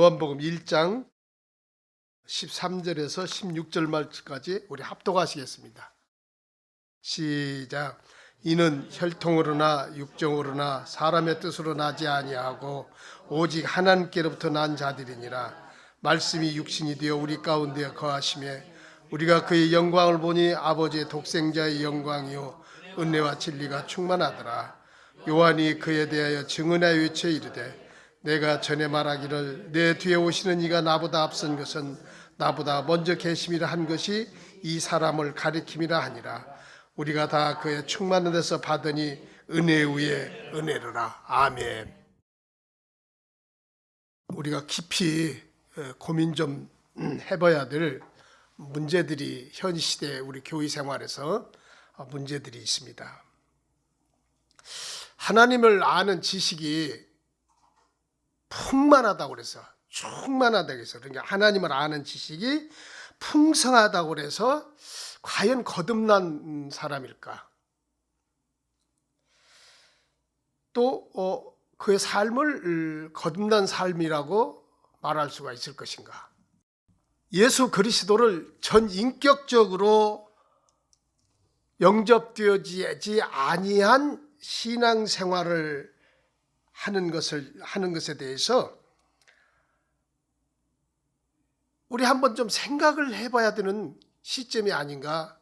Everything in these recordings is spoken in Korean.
요한복음 1장 13절에서 16절 말까지 우리 합독하시겠습니다. 시작. 이는 혈통으로나 육정으로나 사람의 뜻으로 나지 아니하고 오직 하나님께로부터 난 자들이니라. 말씀이 육신이 되어 우리 가운데 거하시매 우리가 그의 영광을 보니 아버지의 독생자의 영광이요 은혜와 진리가 충만하더라. 요한이 그에 대하여 증언하여 외쳐 이르되 내가 전에 말하기를 내 뒤에 오시는 이가 나보다 앞선 것은 나보다 먼저 계심이라 한 것이 이 사람을 가리킴이라 하니라. 우리가 다 그의 충만한 데서 받으니 은혜 위에 은혜로라. 아멘. 우리가 깊이 고민 좀 해봐야 될 문제들이 현 시대 우리 교회 생활에서 문제들이 있습니다. 하나님을 아는 지식이 풍만하다고 그래서 충만하다고 해서 그러니까 하나님을 아는 지식이 풍성하다고 그래서 과연 거듭난 사람일까? 또 그의 삶을 거듭난 삶이라고 말할 수가 있을 것인가? 예수 그리스도를 전 인격적으로 영접되어지지 아니한 신앙생활을 하는 것에 대해서 우리 한번 좀 생각을 해봐야 되는 시점이 아닌가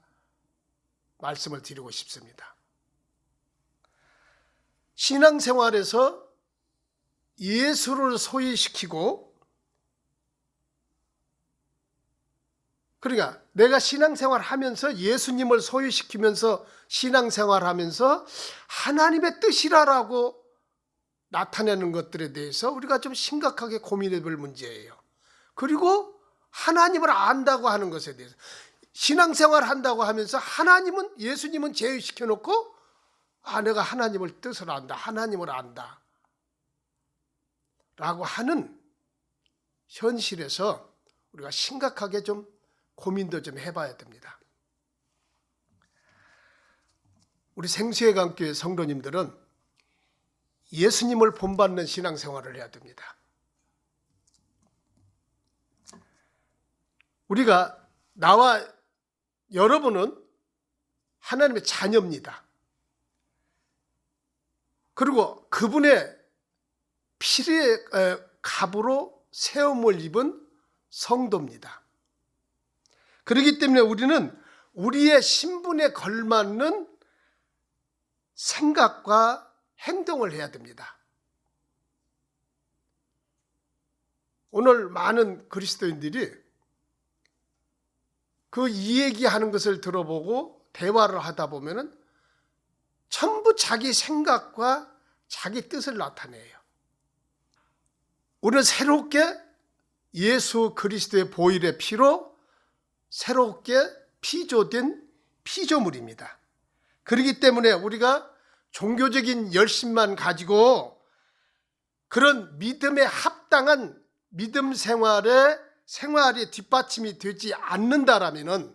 말씀을 드리고 싶습니다. 신앙생활에서 예수를 소유시키고, 그러니까 내가 신앙생활 하면서 예수님을 소유시키면서 신앙생활 하면서 하나님의 뜻이라고 나타내는 것들에 대해서 우리가 좀 심각하게 고민해 볼 문제예요. 그리고 하나님을 안다고 하는 것에 대해서 신앙생활 한다고 하면서 예수님은 제외시켜 놓고 내가 하나님을 뜻을 안다, 하나님을 안다 라고 하는 현실에서 우리가 심각하게 좀 고민도 좀 해봐야 됩니다. 우리 생수의강교회 성도님들은 예수님을 본받는 신앙생활을 해야 됩니다. 나와 여러분은 하나님의 자녀입니다. 그리고 그분의 피의 값으로 세움을 입은 성도입니다. 그렇기 때문에 우리는 우리의 신분에 걸맞는 생각과 행동을 해야 됩니다. 오늘 많은 그리스도인들이 이 얘기하는 것을 들어보고 대화를 하다 보면은 전부 자기 생각과 자기 뜻을 나타내요. 우리는 새롭게 예수 그리스도의 보혈의 피로 새롭게 피조된 피조물입니다. 그렇기 때문에 우리가 종교적인 열심만 가지고 그런 믿음에 합당한 믿음 생활이 뒷받침이 되지 않는다라면은,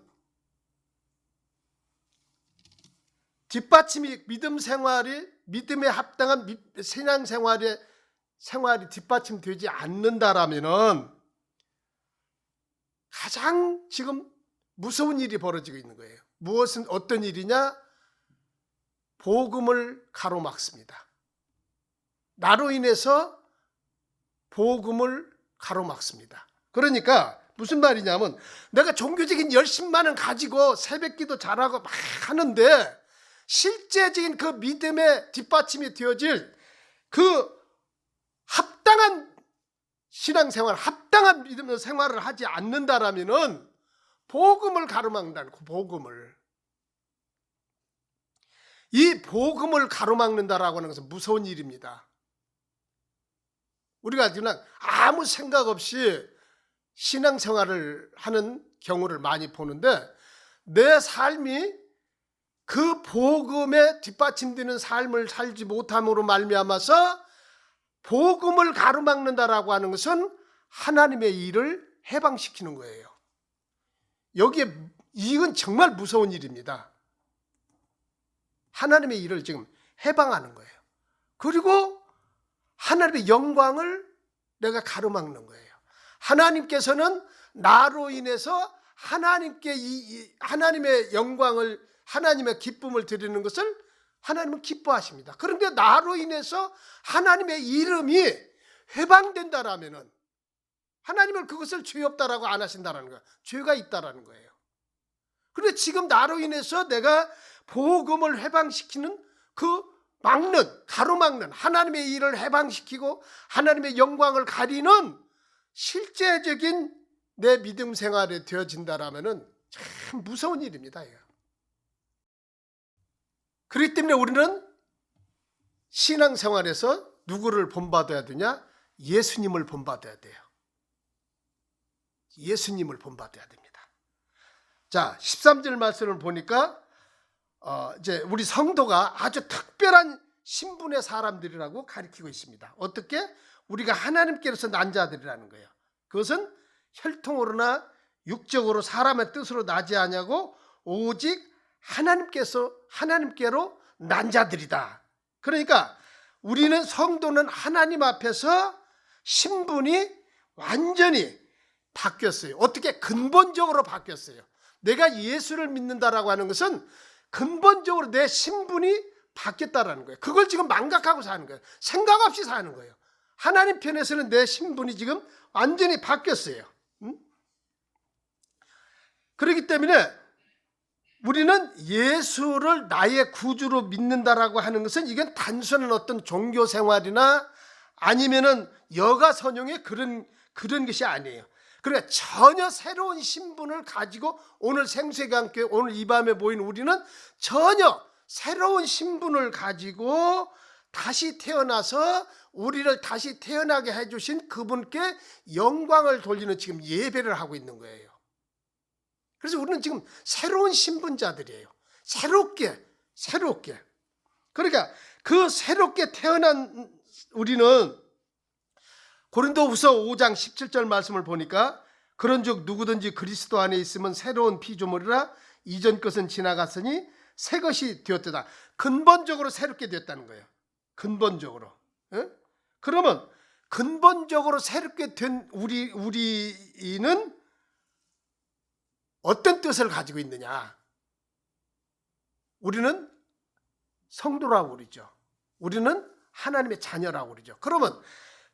믿음에 합당한 생활이 뒷받침되지 않는다라면은 가장 지금 무서운 일이 벌어지고 있는 거예요. 어떤 일이냐? 복음을 가로막습니다. 나로 인해서 복음을 가로막습니다. 그러니까 무슨 말이냐면 내가 종교적인 열심만은 가지고 새벽기도 잘하고 막 하는데 실제적인 그 믿음의 뒷받침이 되어질 그 합당한 신앙생활, 합당한 믿음의 생활을 하지 않는다라면은 복음을 가로막는다는 그 복음을. 이 복음을 가로막는다라고 하는 것은 무서운 일입니다. 우리가 그냥 아무 생각 없이 신앙생활을 하는 경우를 많이 보는데 내 삶이 그 복음에 뒷받침되는 삶을 살지 못함으로 말미암아서 복음을 가로막는다라고 하는 것은 하나님의 일을 해방시키는 거예요. 이건 정말 무서운 일입니다. 하나님의 일을 지금 해방하는 거예요. 그리고 하나님의 영광을 내가 가로막는 거예요. 하나님께서는 나로 인해서 하나님께 하나님의 영광을, 하나님의 기쁨을 드리는 것을 하나님은 기뻐하십니다. 그런데 나로 인해서 하나님의 이름이 회방된다라면은 하나님은 그것을 죄 없다라고 안 하신다라는 거예요. 죄가 있다라는 거예요. 그런데 지금 나로 인해서 내가 복음을 해방시키는 그 가로막는 하나님의 일을 해방시키고 하나님의 영광을 가리는 실제적인 내 믿음 생활이 되어진다라면은 참 무서운 일입니다. 그렇기 때문에 우리는 신앙생활에서 누구를 본받아야 되냐? 예수님을 본받아야 돼요. 예수님을 본받아야 됩니다. 자, 13절 말씀을 보니까 이제 우리 성도가 아주 특별한 신분의 사람들이라고 가리키고 있습니다. 어떻게? 우리가 하나님께로서 난 자들이라는 거예요. 그것은 혈통으로나 육적으로 사람의 뜻으로 나지 아니하고 오직 하나님께로 난 자들이다. 그러니까 우리는 성도는 하나님 앞에서 신분이 완전히 바뀌었어요. 어떻게? 근본적으로 바뀌었어요. 내가 예수를 믿는다라고 하는 것은 근본적으로 내 신분이 바뀌었다라는 거예요. 그걸 지금 망각하고 사는 거예요. 생각 없이 사는 거예요. 하나님 편에서는 내 신분이 지금 완전히 바뀌었어요. 그렇기 때문에 우리는 예수를 나의 구주로 믿는다라고 하는 것은 이건 단순한 어떤 종교 생활이나 아니면은 여가 선용의 그런 것이 아니에요. 그러니까 전혀 새로운 신분을 가지고 오늘 생수의강교회 오늘 이 밤에 모인 우리는 전혀 새로운 신분을 가지고 다시 태어나서 우리를 다시 태어나게 해주신 그분께 영광을 돌리는 지금 예배를 하고 있는 거예요. 그래서 우리는 지금 새로운 신분자들이에요. 새롭게. 그러니까 그 새롭게 태어난 우리는 고린도후서 5장 17절 말씀을 보니까 그런즉 누구든지 그리스도 안에 있으면 새로운 피조물이라 이전 것은 지나갔으니 새 것이 되었다. 근본적으로 새롭게 되었다는 거예요. 근본적으로. 그러면 근본적으로 새롭게 된 우리는 어떤 뜻을 가지고 있느냐? 우리는 성도라고 그러죠. 우리는 하나님의 자녀라고 그러죠. 그러면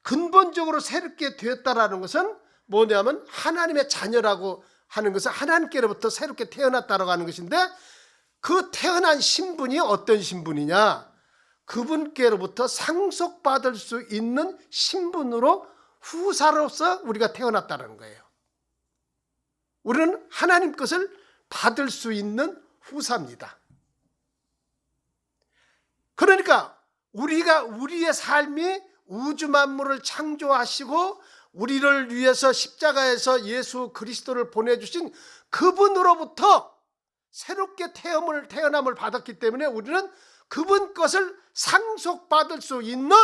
근본적으로 새롭게 되었다라는 것은 뭐냐면 하나님의 자녀라고 하는 것은 하나님께로부터 새롭게 태어났다라고 하는 것인데 그 태어난 신분이 어떤 신분이냐? 그분께로부터 상속받을 수 있는 신분으로 후사로서 우리가 태어났다는 거예요. 우리는 하나님 것을 받을 수 있는 후사입니다. 그러니까 우리의 삶이 우주 만물을 창조하시고 우리를 위해서 십자가에서 예수 그리스도를 보내주신 그분으로부터 새롭게 태어남을 받았기 때문에 우리는 그분 것을 상속받을 수 있는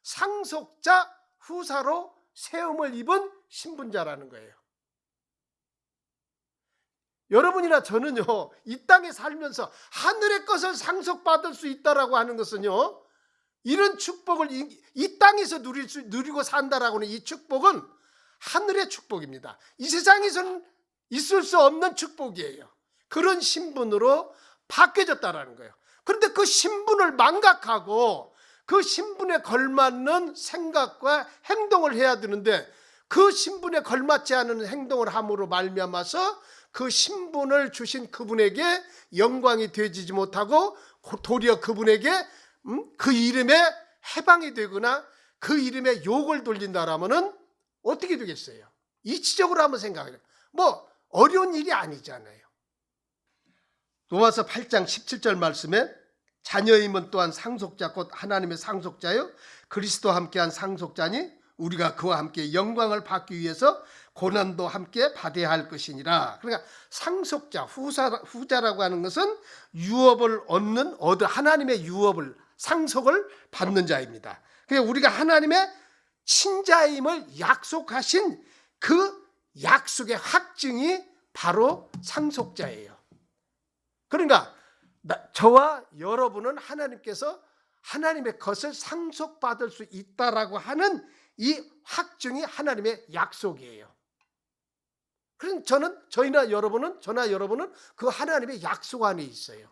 상속자 후사로 세움을 입은 신분자라는 거예요. 여러분이나 저는요, 이 땅에 살면서 하늘의 것을 상속받을 수 있다라고 하는 것은요, 이런 축복을 이 땅에서 누리고 산다라고 하는 이 축복은 하늘의 축복입니다. 이 세상에서는 있을 수 없는 축복이에요. 그런 신분으로 바뀌어졌다라는 거예요. 그런데 그 신분을 망각하고 그 신분에 걸맞는 생각과 행동을 해야 되는데 그 신분에 걸맞지 않은 행동을 함으로 말미암아서 그 신분을 주신 그분에게 영광이 되지지 못하고 도리어 그분에게 그 이름에 해방이 되거나 그 이름에 욕을 돌린다라면은 어떻게 되겠어요? 이치적으로 한번 생각해요. 뭐 어려운 일이 아니잖아요. 로마서 8장 17절 말씀에 자녀임은 또한 상속자 곧 하나님의 상속자요 그리스도와 함께한 상속자니 우리가 그와 함께 영광을 받기 위해서 고난도 함께 받아야 할 것이니라. 그러니까 상속자, 후자라고 하는 것은 유업을 하나님의 유업을, 상속을 받는 자입니다. 그러니까 우리가 하나님의 친자임을 약속하신 그 약속의 확증이 바로 상속자예요. 그러니까 저와 여러분은 하나님께서 하나님의 것을 상속받을 수 있다라고 하는 이 확증이 하나님의 약속이에요. 그래서 저나 여러분은 그 하나님의 약속 안에 있어요.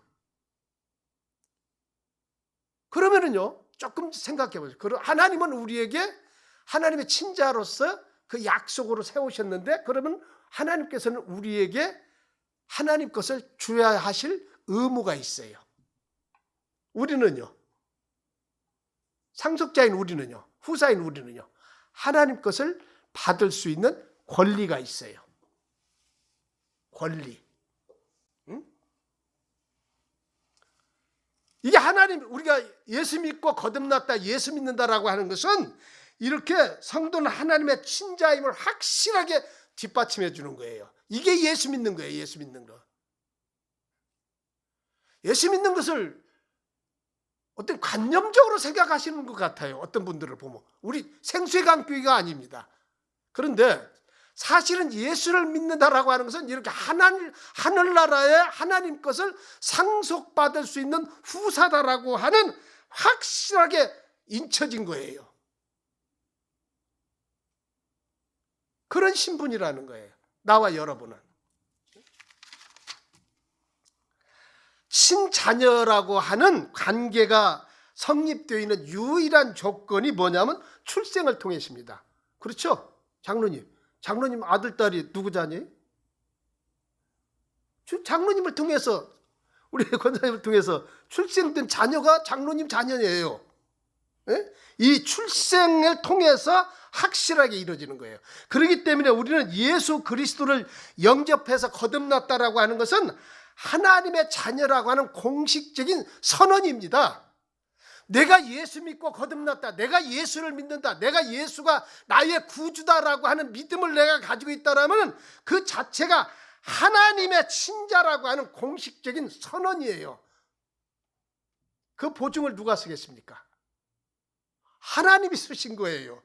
그러면은요, 조금 생각해 보세요. 하나님은 우리에게 하나님의 친자로서 그 약속으로 세우셨는데, 그러면 하나님께서는 우리에게 하나님 것을 주어야 하실 의무가 있어요. 우리는요, 상속자인 우리는요, 후사인 우리는요, 하나님 것을 받을 수 있는 권리가 있어요. 권리. 응? 이게 하나님, 우리가 예수 믿고 거듭났다, 예수 믿는다라고 하는 것은 이렇게 성도는 하나님의 친자임을 확실하게 뒷받침해 주는 거예요. 이게 예수 믿는 거예요. 예수 믿는 거. 예수 믿는 것을 어떤 관념적으로 생각하시는 것 같아요. 어떤 분들을 보면. 우리 생수의 강교회가 아닙니다. 그런데 사실은 예수를 믿는다라고 하는 것은 이렇게 하늘나라의 하나님 것을 상속받을 수 있는 후사다라고 하는 확실하게 인쳐진 거예요. 그런 신분이라는 거예요. 나와 여러분은. 친자녀라고 하는 관계가 성립되어 있는 유일한 조건이 뭐냐면 출생을 통해십니다. 그렇죠? 장로님 아들, 딸이 누구 자녀예요? 장로님을 통해서, 우리 권사님을 통해서 출생된 자녀가 장로님 자녀예요. 예? 이 출생을 통해서 확실하게 이루어지는 거예요. 그렇기 때문에 우리는 예수 그리스도를 영접해서 거듭났다라고 하는 것은 하나님의 자녀라고 하는 공식적인 선언입니다. 내가 예수 믿고 거듭났다, 내가 예수를 믿는다, 내가 예수가 나의 구주다라고 하는 믿음을 내가 가지고 있다라면 그 자체가 하나님의 친자라고 하는 공식적인 선언이에요. 그 보증을 누가 쓰겠습니까? 하나님이 쓰신 거예요.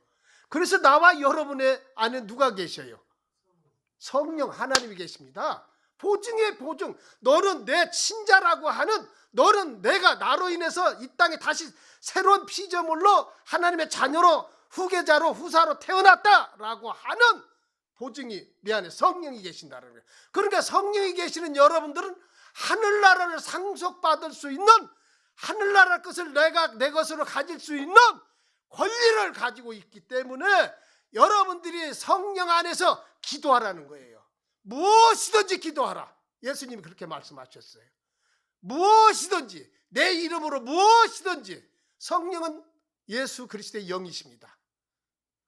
그래서 나와 여러분의 안에 누가 계셔요? 성령 하나님이 계십니다. 보증이에요, 보증. 너는 내 친자라고 하는, 너는 내가 나로 인해서 이 땅에 다시 새로운 피조물로 하나님의 자녀로, 후계자로, 후사로 태어났다라고 하는 보증이 내 안에 성령이 계신다는 거예요. 그러니까 성령이 계시는 여러분들은 하늘나라를 상속받을 수 있는, 하늘나라 것을 내가 내 것으로 가질 수 있는 권리를 가지고 있기 때문에 여러분들이 성령 안에서 기도하라는 거예요. 무엇이든지 기도하라. 예수님이 그렇게 말씀하셨어요. 무엇이든지, 내 이름으로 무엇이든지. 성령은 예수 그리스도의 영이십니다.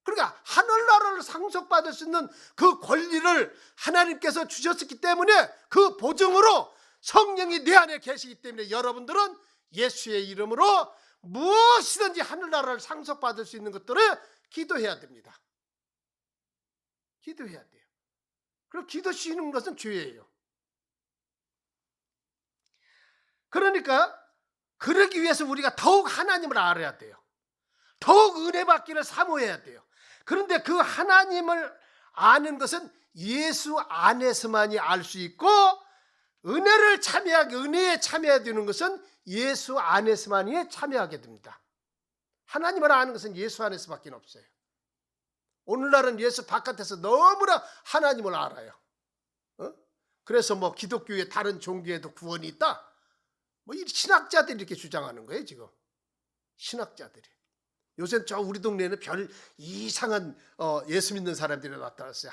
그러니까 하늘나라를 상속받을 수 있는 그 권리를 하나님께서 주셨기 때문에 그 보증으로 성령이 내 안에 계시기 때문에 여러분들은 예수의 이름으로 무엇이든지 하늘나라를 상속받을 수 있는 것들을 기도해야 됩니다. 기도해야 돼요. 그리고 기도 쉬는 것은 죄예요. 그러니까 그러기 위해서 우리가 더욱 하나님을 알아야 돼요. 더욱 은혜 받기를 사모해야 돼요. 그런데 그 하나님을 아는 것은 예수 안에서만이 알 수 있고, 은혜에 참여해야 되는 것은 예수 안에서만이 참여하게 됩니다. 하나님을 아는 것은 예수 안에서밖에 없어요. 오늘날은 예수 바깥에서 너무나 하나님을 알아요. 그래서 뭐 기독교의 다른 종교에도 구원이 있다, 뭐 이 신학자들이 이렇게 주장하는 거예요. 지금 신학자들이. 요새 저 우리 동네에는 별 이상한 예수 믿는 사람들이 나타났어요.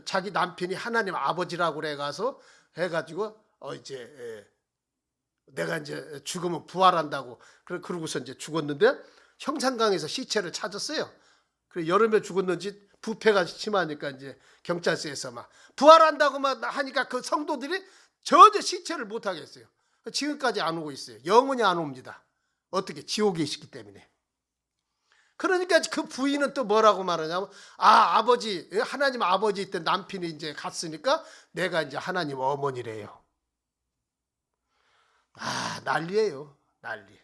자기 남편이 하나님 아버지라고 해가지고 이제 내가 이제 죽으면 부활한다고 그러고서 이제 죽었는데 형산강에서 시체를 찾았어요. 그래 여러 명 죽었는지 부패가 심하니까 이제 경찰서에서 막 부활한다고 막 하니까 그 성도들이 전혀 시체를 못 하겠어요. 지금까지 안 오고 있어요. 영원히 안 옵니다. 어떻게? 지옥에 있기 때문에. 그러니까 그 부인은 또 뭐라고 말하냐면, 아버지, 하나님 아버지 있던 남편이 이제 갔으니까 내가 이제 하나님 어머니래요. 난리예요, 난리.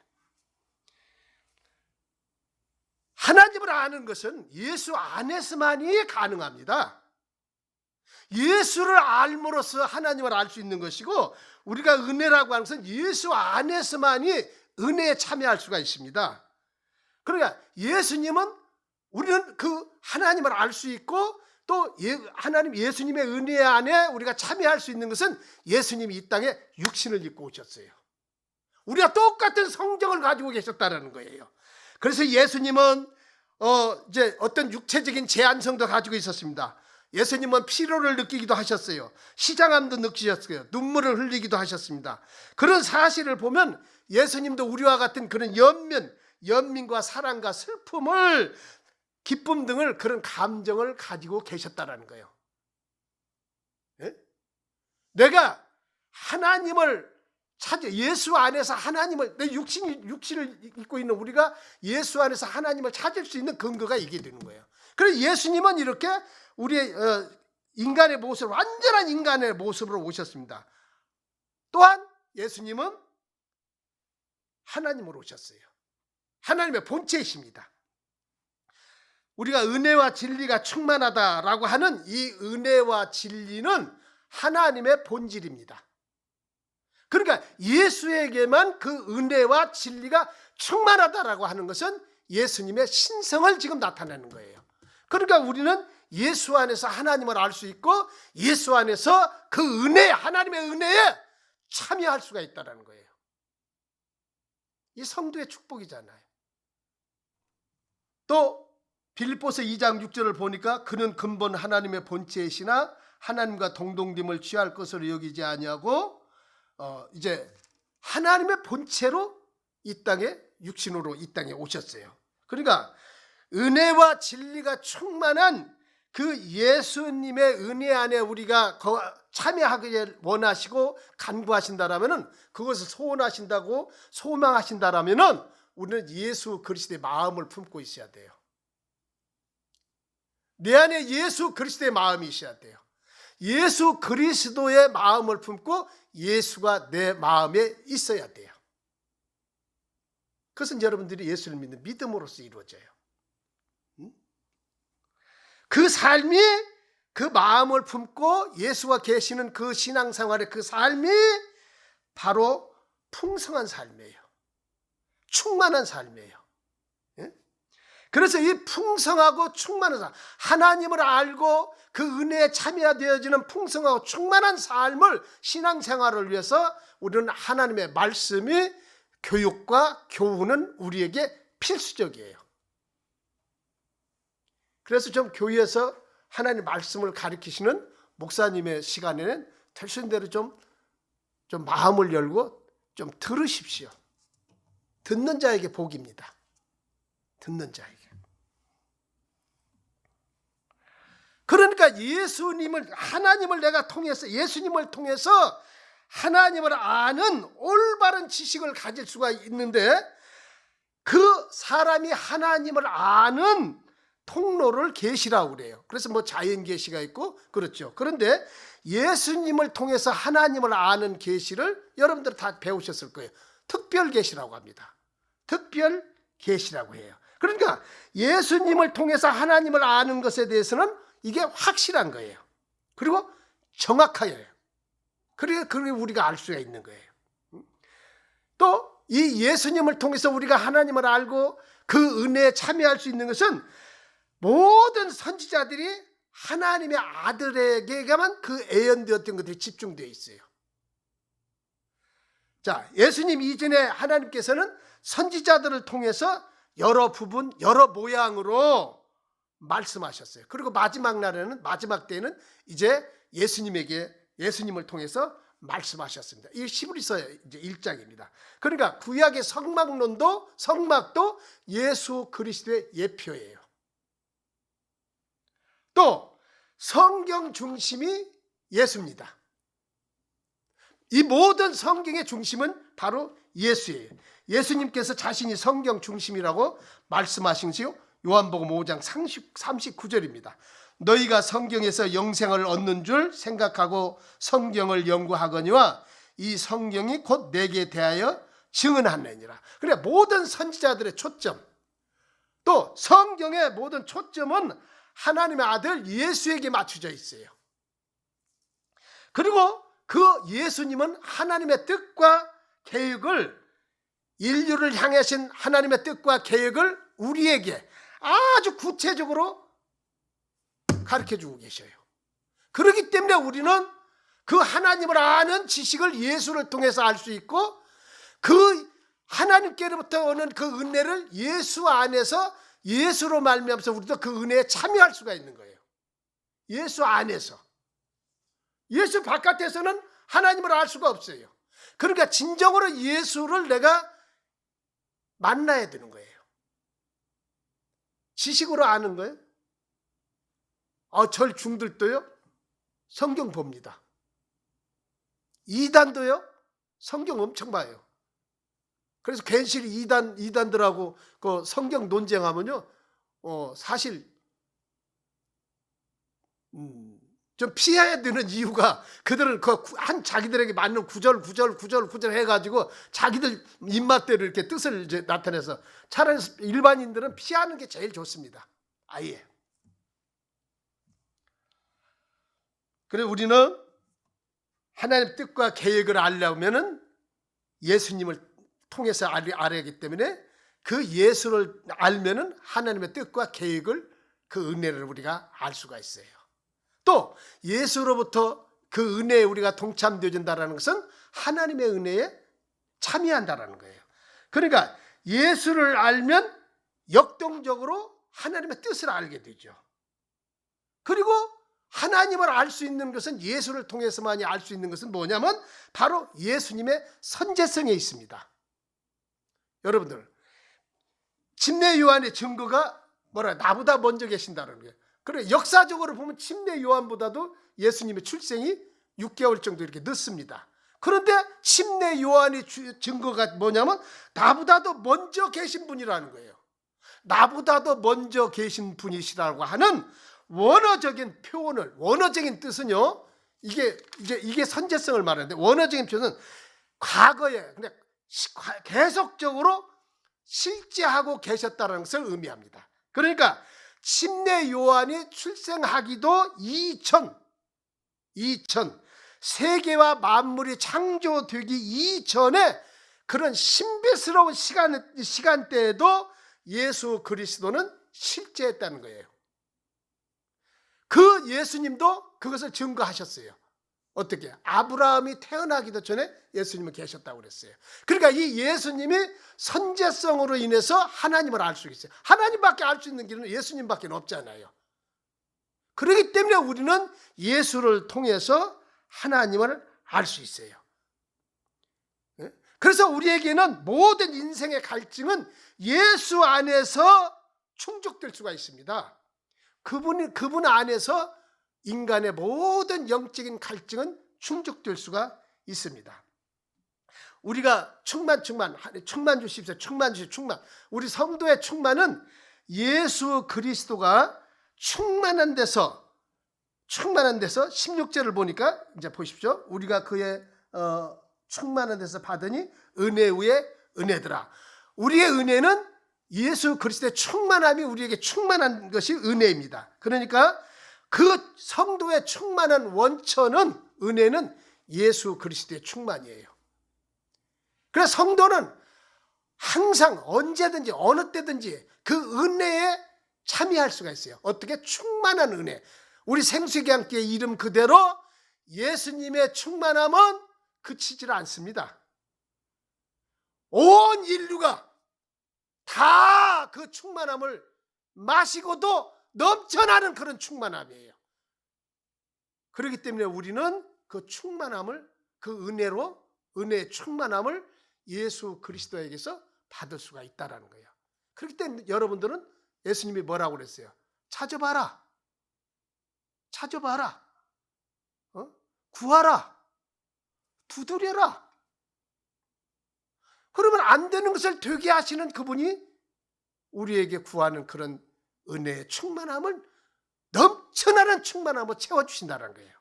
하나님을 아는 것은 예수 안에서만이 가능합니다. 예수를 알므로써 하나님을 알 수 있는 것이고, 우리가 은혜라고 하는 것은 예수 안에서만이 은혜에 참여할 수가 있습니다. 그러니까 예수님은 우리는 그 하나님을 알 수 있고 또 하나님 예수님의 은혜 안에 우리가 참여할 수 있는 것은 예수님이 이 땅에 육신을 입고 오셨어요. 우리가 똑같은 성정을 가지고 계셨다는 거예요. 그래서 예수님은 이제 어떤 육체적인 제한성도 가지고 있었습니다. 예수님은 피로를 느끼기도 하셨어요. 시장함도 느끼셨어요. 눈물을 흘리기도 하셨습니다. 그런 사실을 보면 예수님도 우리와 같은 그런 연민과 사랑과 슬픔을, 기쁨 등을, 그런 감정을 가지고 계셨다는 거예요. 예? 내가 하나님을 예수 안에서 하나님을, 내 육신을 입고 있는 우리가 예수 안에서 하나님을 찾을 수 있는 근거가 이게 되는 거예요. 그래서 예수님은 이렇게 우리의 인간의 모습, 완전한 인간의 모습으로 오셨습니다. 또한 예수님은 하나님으로 오셨어요. 하나님의 본체이십니다. 우리가 은혜와 진리가 충만하다라고 하는 이 은혜와 진리는 하나님의 본질입니다. 그러니까 예수에게만 그 은혜와 진리가 충만하다라고 하는 것은 예수님의 신성을 지금 나타내는 거예요. 그러니까 우리는 예수 안에서 하나님을 알 수 있고 예수 안에서 그 은혜, 하나님의 은혜에 참여할 수가 있다는 거예요. 이 성도의 축복이잖아요. 또 빌립보서 2장 6절을 보니까 그는 근본 하나님의 본체이시나 하나님과 동동됨을 취할 것으로 여기지 아니하고 이제 하나님의 본체로 이 땅에, 육신으로 이 땅에 오셨어요. 그러니까 은혜와 진리가 충만한 그 예수님의 은혜 안에 우리가 참여하기를 원하시고 간구하신다라면은, 그것을 소원하신다고 소망하신다라면은 우리는 예수 그리스도의 마음을 품고 있어야 돼요. 내 안에 예수 그리스도의 마음이 있어야 돼요. 예수 그리스도의 마음을 품고 예수가 내 마음에 있어야 돼요. 그것은 여러분들이 예수를 믿는 믿음으로써 이루어져요. 그 삶이, 그 마음을 품고 예수가 계시는 그 신앙생활의 그 삶이 바로 풍성한 삶이에요. 충만한 삶이에요. 그래서 이 풍성하고 충만한 삶, 하나님을 알고 그 은혜에 참여되어지는 풍성하고 충만한 삶을, 신앙생활을 위해서 우리는 하나님의 말씀이, 교육과 교훈은 우리에게 필수적이에요. 그래서 좀 교회에서 하나님 말씀을 가르치시는 목사님의 시간에는 될 수 있는 대로 좀 마음을 열고 좀 들으십시오. 듣는 자에게 복입니다. 듣는 자에게. 그러니까 예수님을, 하나님을 내가 통해서, 예수님을 통해서 하나님을 아는 올바른 지식을 가질 수가 있는데, 그 사람이 하나님을 아는 통로를 계시라고 그래요. 그래서 뭐 자연 계시가 있고 그렇죠. 그런데 예수님을 통해서 하나님을 아는 계시를 여러분들 다 배우셨을 거예요. 특별 계시라고 합니다. 특별 계시라고 해요. 그러니까 예수님을 통해서 하나님을 아는 것에 대해서는 이게 확실한 거예요. 그리고 정확해요. 그리고 우리가 알 수가 있는 거예요. 또 이 예수님을 통해서 우리가 하나님을 알고 그 은혜에 참여할 수 있는 것은 모든 선지자들이 하나님의 아들에게만 그 예언되었던 것들이 집중되어 있어요. 자, 예수님 이전에 하나님께서는 선지자들을 통해서 여러 부분, 여러 모양으로 말씀하셨어요. 그리고 마지막 때에는 이제 예수님을 통해서 말씀하셨습니다. 이 히브리서 이제 1장입니다. 그러니까 구약의 성막도 예수 그리스도의 예표예요. 또 성경 중심이 예수입니다. 이 모든 성경의 중심은 바로 예수예요. 예수님께서 자신이 성경 중심이라고 말씀하신 것이요, 요한복음 5장 39절입니다. 너희가 성경에서 영생을 얻는 줄 생각하고 성경을 연구하거니와 이 성경이 곧 내게 대하여 증언하느니라. 그러니까 모든 선지자들의 초점, 또 성경의 모든 초점은 하나님의 아들 예수에게 맞춰져 있어요. 그리고 그 예수님은 하나님의 뜻과 계획을, 인류를 향하신 하나님의 뜻과 계획을 우리에게, 아주 구체적으로 가르쳐주고 계셔요. 그렇기 때문에 우리는 그 하나님을 아는 지식을 예수를 통해서 알 수 있고, 그 하나님께로부터 오는 그 은혜를 예수 안에서, 예수로 말미암아서 우리도 그 은혜에 참여할 수가 있는 거예요. 예수 안에서. 예수 바깥에서는 하나님을 알 수가 없어요. 그러니까 진정으로 예수를 내가 만나야 되는 거예요. 지식으로 아는 거예요. 절 중들도요, 성경 봅니다. 이단도요, 성경 엄청 봐요. 그래서 괜시리 이단들하고 그 성경 논쟁하면요, 사실 좀 피해야 되는 이유가, 그들은 자기들에게 맞는 구절 해가지고 자기들 입맛대로 이렇게 뜻을 이제 나타내서, 차라리 일반인들은 피하는 게 제일 좋습니다. 아예. 그래, 우리는 하나님의 뜻과 계획을 알려면은 예수님을 통해서 알아야 하기 때문에, 그 예수를 알면은 하나님의 뜻과 계획을, 그 은혜를 우리가 알 수가 있어요. 또 예수로부터 그 은혜에 우리가 동참되어진다는 것은 하나님의 은혜에 참여한다는 거예요. 그러니까 예수를 알면 역동적으로 하나님의 뜻을 알게 되죠. 그리고 하나님을 알 수 있는 것은, 예수를 통해서만이 알 수 있는 것은 뭐냐면 바로 예수님의 선제성에 있습니다. 여러분들, 침례 요한의 증거가 나보다 먼저 계신다는 거예요. 그래, 역사적으로 보면 침례 요한보다도 예수님의 출생이 6개월 정도 이렇게 늦습니다. 그런데 침례 요한의 증거가 뭐냐면 나보다도 먼저 계신 분이라는 거예요. 나보다도 먼저 계신 분이시라고 하는 원어적인 표현을, 원어적인 뜻은요, 이게 선제성을 말하는데, 원어적인 표현은 과거에 그냥 계속적으로 실제하고 계셨다는 것을 의미합니다. 그러니까 침례 요한이 출생하기도 2000 세계와 만물이 창조되기 이전에 그런 신비스러운 시간대에도 예수 그리스도는 실제했다는 거예요. 그 예수님도 그것을 증거하셨어요. 어떻게? 아브라함이 태어나기도 전에 예수님은 계셨다고 그랬어요. 그러니까 이 예수님이 선제성으로 인해서 하나님을 알 수 있어요. 하나님밖에 알 수 있는 길은 예수님밖에 없잖아요. 그렇기 때문에 우리는 예수를 통해서 하나님을 알 수 있어요. 그래서 우리에게는 모든 인생의 갈증은 예수 안에서 충족될 수가 있습니다. 그분 안에서 인간의 모든 영적인 갈증은 충족될 수가 있습니다. 우리가 충만 주십시오. 충만. 우리 성도의 충만은 예수 그리스도가 충만한 데서 16절을 보니까, 이제 보십시오. 우리가 그의 충만한 데서 받으니 은혜 위에 은혜더라. 우리의 은혜는 예수 그리스도의 충만함이 우리에게 충만한 것이 은혜입니다. 그러니까 그 성도의 충만한 원천은, 은혜는 예수 그리스도의 충만이에요. 그래서 성도는 항상 언제든지 어느 때든지 그 은혜에 참여할 수가 있어요. 어떻게? 충만한 은혜. 우리 생수기양교회 이름 그대로 예수님의 충만함은 그치질 않습니다. 온 인류가 다 그 충만함을 마시고도 넘쳐나는 그런 충만함이에요. 그렇기 때문에 우리는 그 충만함을, 그 은혜의 충만함을 예수 그리스도에게서 받을 수가 있다는 거예요. 그렇기 때문에 여러분들은 예수님이 뭐라고 그랬어요? 찾아봐라. 구하라. 두드려라. 그러면 안 되는 것을 되게 하시는 그분이 우리에게 구하는 그런 은혜의 충만함을, 넘쳐나는 충만함으로 채워주신다는 거예요.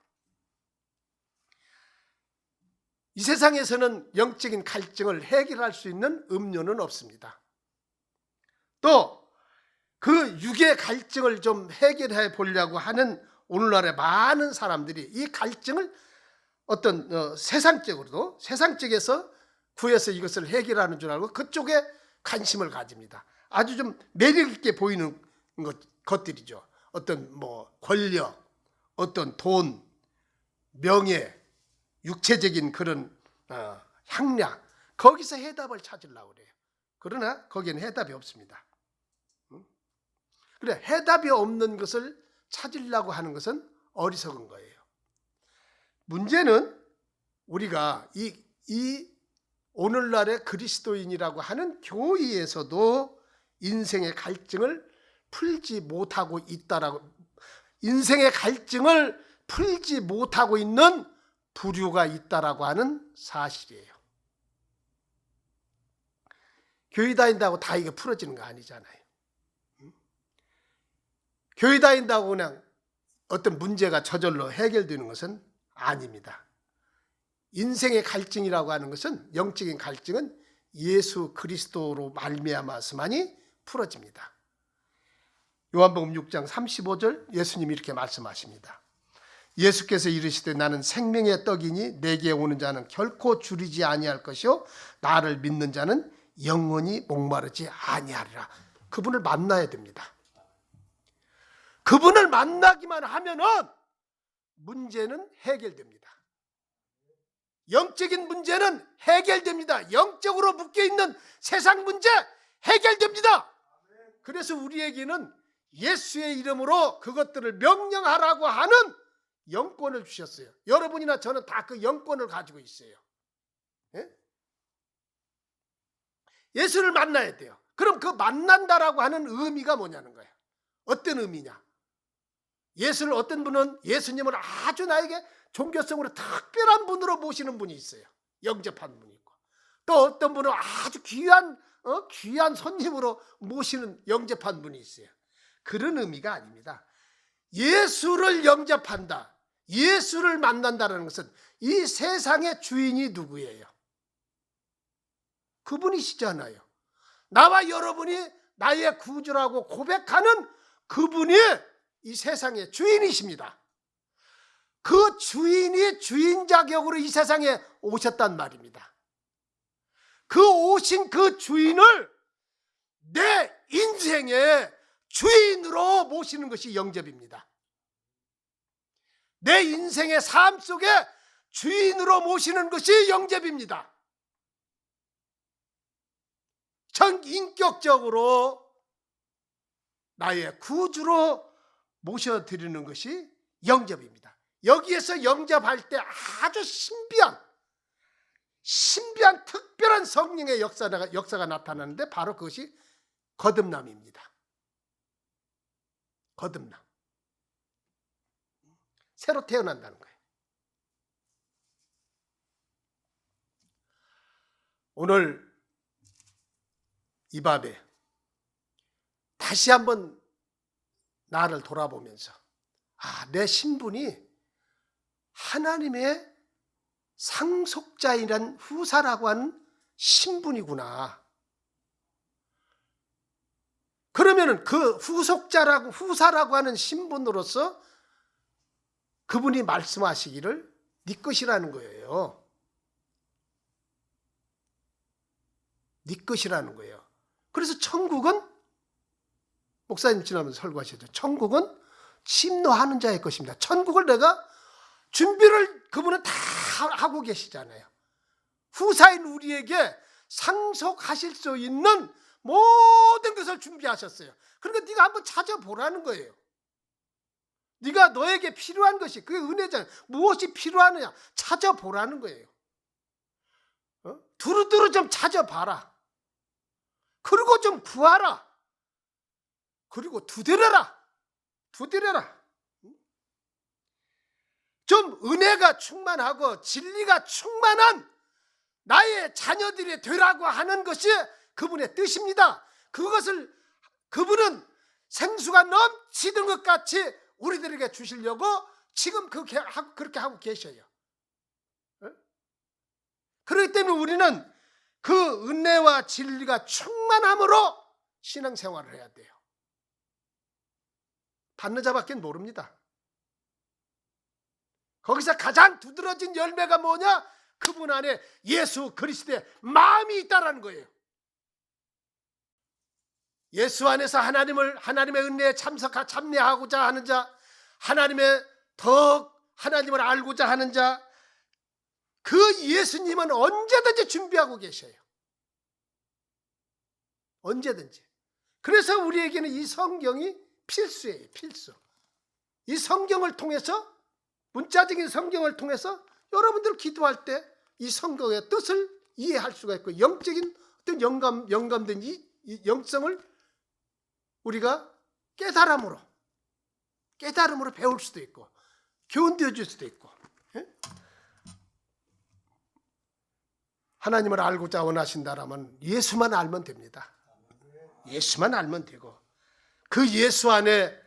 이 세상에서는 영적인 갈증을 해결할 수 있는 음료는 없습니다. 또 그 육의 갈증을 좀 해결해 보려고 하는 오늘날의 많은 사람들이 이 갈증을 어떤 세상적에서 구해서 이것을 해결하는 줄 알고 그쪽에 관심을 가집니다. 아주 좀 매력 있게 보이는 것들이죠. 어떤 권력, 어떤 돈, 명예, 육체적인 그런 향락, 거기서 해답을 찾으려고 그래요. 그러나 거기에는 해답이 없습니다. 그래, 해답이 없는 것을 찾으려고 하는 것은 어리석은 거예요. 문제는 우리가 이 오늘날의 그리스도인이라고 하는 교회에서도 인생의 갈증을 풀지 못하고 있다라고, 인생의 갈증을 풀지 못하고 있는 부류가 있다라고 하는 사실이에요. 교회 다닌다고 다 이게 풀어지는 거 아니잖아요. 교회 다닌다고 그냥 어떤 문제가 저절로 해결되는 것은 아닙니다. 인생의 갈증이라고 하는 것은, 영적인 갈증은 예수 그리스도로 말미암아서만이 풀어집니다. 요한복음 6장 35절 예수님이 이렇게 말씀하십니다. 예수께서 이르시되 나는 생명의 떡이니 내게 오는 자는 결코 줄이지 아니할 것이요 나를 믿는 자는 영원히 목마르지 아니하리라. 그분을 만나야 됩니다. 그분을 만나기만 하면은 문제는 해결됩니다. 영적인 문제는 해결됩니다. 영적으로 묶여있는 세상 문제 해결됩니다. 그래서 우리에게는 예수의 이름으로 그것들을 명령하라고 하는 영권을 주셨어요. 여러분이나 저는 다 그 영권을 가지고 있어요. 예? 예수를 만나야 돼요. 그럼 그 만난다라고 하는 의미가 뭐냐는 거예요. 어떤 의미냐? 예수를, 어떤 분은 예수님을 아주 나에게 종교성으로 특별한 분으로 모시는 분이 있어요. 영접한 분이 있고, 또 어떤 분은 아주 귀한 손님으로 모시는 영접한 분이 있어요. 그런 의미가 아닙니다. 예수를 영접한다, 예수를 만난다는 것은 이 세상의 주인이 누구예요? 그분이시잖아요. 나와 여러분이 나의 구주라고 고백하는 그분이 이 세상의 주인이십니다. 그 주인이 주인 자격으로 이 세상에 오셨단 말입니다. 그 오신 그 주인을 내 인생의 주인으로 모시는 것이 영접입니다. 내 인생의 삶 속에 주인으로 모시는 것이 영접입니다. 전인격적으로 나의 구주로 모셔드리는 것이 영접입니다. 여기에서 영접할 때 아주 신비한 특별한 성령의 역사가 나타나는데 바로 그것이 거듭남입니다. 거듭남. 새로 태어난다는 거예요. 오늘 이 밤에 다시 한번 나를 돌아보면서 내 신분이 하나님의 상속자이란 후사라고 하는 신분이구나. 그러면은 그 후사라고 하는 신분으로서 그분이 말씀하시기를 네 것이라는 거예요. 네 것이라는 거예요. 그래서 천국은, 목사님 지나면서 설교하셨죠. 천국은 침노하는 자의 것입니다. 천국을 내가 준비를 그분은 다 하고 계시잖아요. 후사인 우리에게 상속하실 수 있는 모든 것을 준비하셨어요. 그러니까 네가 한번 찾아보라는 거예요. 네가 너에게 필요한 것이, 그게 은혜잖아요. 무엇이 필요하느냐 찾아보라는 거예요. 두루두루 좀 찾아봐라. 그리고 좀 구하라. 그리고 두드려라. 좀 은혜가 충만하고 진리가 충만한 나의 자녀들이 되라고 하는 것이 그분의 뜻입니다. 그것을 그분은 생수가 넘치는 것 같이 우리들에게 주시려고 지금 그렇게 하고 계셔요. 그렇기 때문에 우리는 그 은혜와 진리가 충만함으로 신앙생활을 해야 돼요. 받는 자밖에 모릅니다. 거기서 가장 두드러진 열매가 뭐냐? 그분 안에 예수 그리스도의 마음이 있다라는 거예요. 예수 안에서 하나님의 은혜에 참여하고자 하는 자, 더 하나님을 알고자 하는 자, 그 예수님은 언제든지 준비하고 계셔요. 언제든지. 그래서 우리에게는 이 성경이 필수예요. 필수. 이 성경을 통해서, 문자적인 성경을 통해서 여러분들 기도할 때 이 성경의 뜻을 이해할 수가 있고, 영적인 어떤 영감된 이 영성을 우리가 깨달음으로 배울 수도 있고, 교훈되어 줄 수도 있고. 하나님을 알고자 원하신다라면 예수만 알면 됩니다. 예수만 알면 되고, 그 예수 안에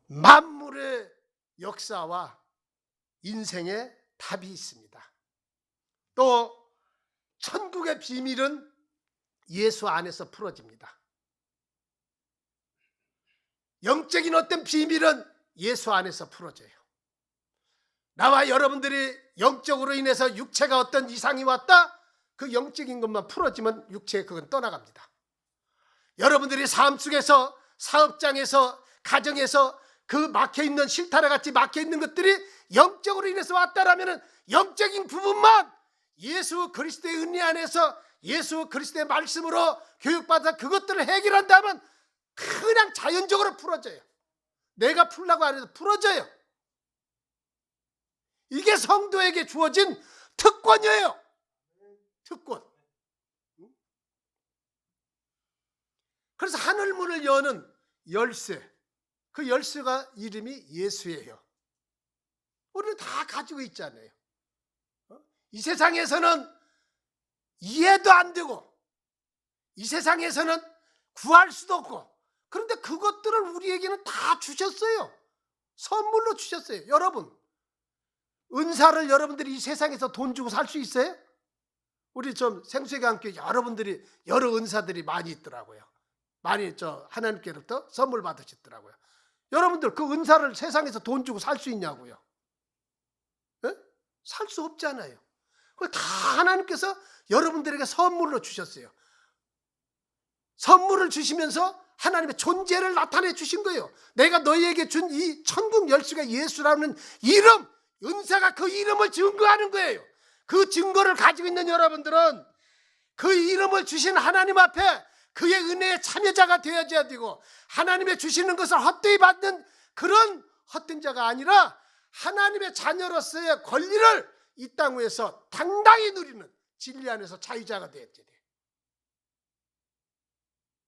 만물의 역사와 인생의 답이 있습니다. 또 천국의 비밀은 예수 안에서 풀어집니다. 영적인 어떤 비밀은 예수 안에서 풀어져요. 나와 여러분들이 영적으로 인해서 육체가 어떤 이상이 왔다, 그 영적인 것만 풀어지면 육체에 그건 떠나갑니다. 여러분들이 삶 속에서, 사업장에서, 가정에서 그 막혀있는, 실타래같이 막혀있는 것들이 영적으로 인해서 왔다라면 영적인 부분만 예수 그리스도의 은혜 안에서 예수 그리스도의 말씀으로 교육받아 그것들을 해결한다면 그냥 자연적으로 풀어져요. 내가 풀라고 안 해도 풀어져요. 이게 성도에게 주어진 특권이에요. 특권. 그래서 하늘문을 여는 열쇠, 그 열쇠가 이름이 예수예요. 우리는 다 가지고 있잖아요. 이 세상에서는 이해도 안 되고, 이 세상에서는 구할 수도 없고, 그런데 그것들을 우리에게는 다 주셨어요. 선물로 주셨어요. 여러분, 은사를 여러분들이 이 세상에서 돈 주고 살 수 있어요? 우리 좀 생수의강교회 여러분들이 여러 은사들이 많이 있더라고요. 많이 하나님께로부터 선물 받으셨더라고요. 여러분들 그 은사를 세상에서 돈 주고 살 수 있냐고요? 살 수 없잖아요. 그걸 다 하나님께서 여러분들에게 선물로 주셨어요. 선물을 주시면서 하나님의 존재를 나타내 주신 거예요. 내가 너희에게 준 이 천국 열쇠가 예수라는 이름, 은사가 그 이름을 증거하는 거예요. 그 증거를 가지고 있는 여러분들은 그 이름을 주신 하나님 앞에 그의 은혜의 참여자가 되어야 되고, 하나님의 주시는 것을 헛되이 받는 그런 헛된 자가 아니라 하나님의 자녀로서의 권리를 이 땅 위에서 당당히 누리는 진리 안에서 자유자가 되어야 돼요.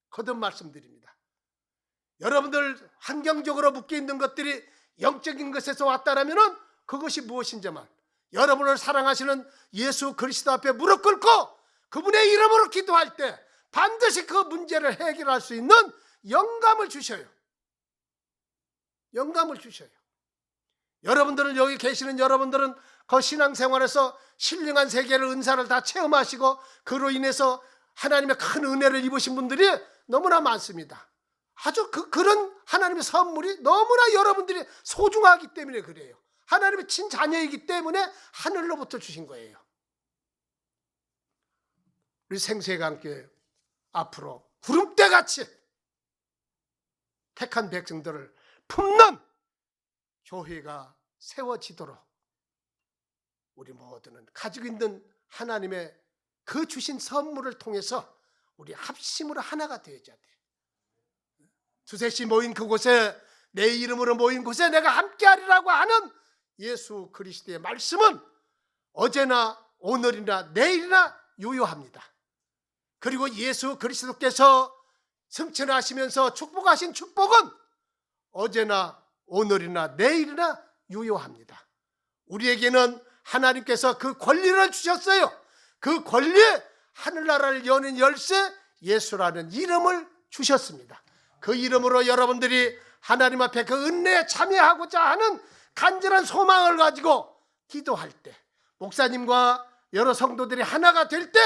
거듭 말씀드립니다. 여러분들 환경적으로 묶여있는 것들이 영적인 것에서 왔다라면 그것이 무엇인지만 여러분을 사랑하시는 예수 그리스도 앞에 무릎 꿇고 그분의 이름으로 기도할 때 반드시 그 문제를 해결할 수 있는 영감을 주셔요. 영감을 주셔요. 여러분들은, 여기 계시는 여러분들은 그 신앙생활에서 신령한 세계를, 은사를 다 체험하시고 그로 인해서 하나님의 큰 은혜를 입으신 분들이 너무나 많습니다. 아주 그런 하나님의 선물이 너무나 여러분들이 소중하기 때문에 그래요. 하나님의 친자녀이기 때문에 하늘로부터 주신 거예요. 우리 생수의 강교회 앞으로 구름대같이 택한 백성들을 품는 교회가 세워지도록 우리 모두는 가지고 있는 하나님의 그 주신 선물을 통해서 우리 합심으로 하나가 되어야 돼. 두셋이 모인 그곳에, 내 이름으로 모인 곳에 내가 함께하리라고 하는 예수 그리스도의 말씀은 어제나 오늘이나 내일이나 유효합니다. 그리고 예수 그리스도께서 승천하시면서 축복하신 축복은 어제나 오늘이나 내일이나 유효합니다. 우리에게는 하나님께서 그 권리를 주셨어요. 그 권리, 하늘나라를 여는 열쇠 예수라는 이름을 주셨습니다. 그 이름으로 여러분들이 하나님 앞에 그 은혜에 참여하고자 하는 간절한 소망을 가지고 기도할 때, 목사님과 여러 성도들이 하나가 될 때,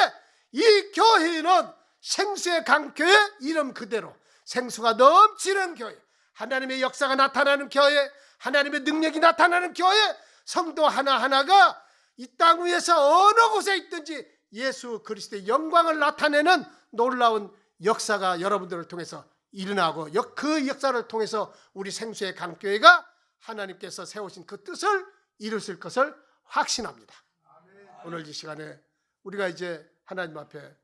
이 교회는 생수의 강교회 이름 그대로 생수가 넘치는 교회, 하나님의 역사가 나타나는 교회, 하나님의 능력이 나타나는 교회, 성도 하나하나가 이 땅 위에서 어느 곳에 있든지 예수 그리스도의 영광을 나타내는 놀라운 역사가 여러분들을 통해서 일어나고 그 역사를 통해서 우리 생수의 강교회가 하나님께서 세우신 그 뜻을 이루실 것을 확신합니다. 오늘 이 시간에 우리가 이제 하나님 앞에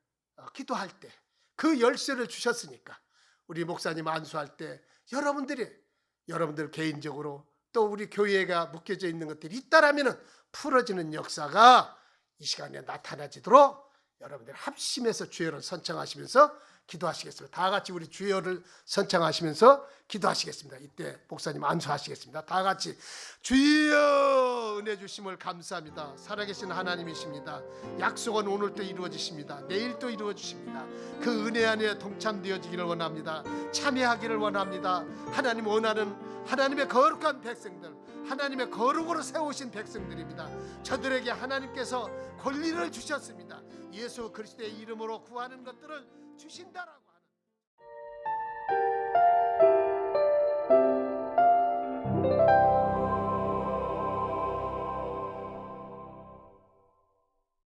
기도할 때 그 열쇠를 주셨으니까 우리 목사님 안수할 때 여러분들 개인적으로 또 우리 교회가 묶여져 있는 것들이 있다라면 풀어지는 역사가 이 시간에 나타나지도록 여러분들 합심해서 주여를 선창하시면서 기도하시겠습니다. 다 같이 우리 주여를 선창하시면서 기도하시겠습니다. 이때 목사님 안수하시겠습니다. 다 같이 주여 은혜 주심을 감사합니다. 살아계신 하나님이십니다. 약속은 오늘도 이루어지십니다. 내일도 이루어지십니다. 그 은혜 안에 동참되어지기를 원합니다. 참여하기를 원합니다. 하나님 원하는 하나님의 거룩한 백성들, 하나님의 거룩으로 세우신 백성들입니다. 저들에게 하나님께서 권리를 주셨습니다. 예수 그리스도의 이름으로 구하는 것들을 주신다라고.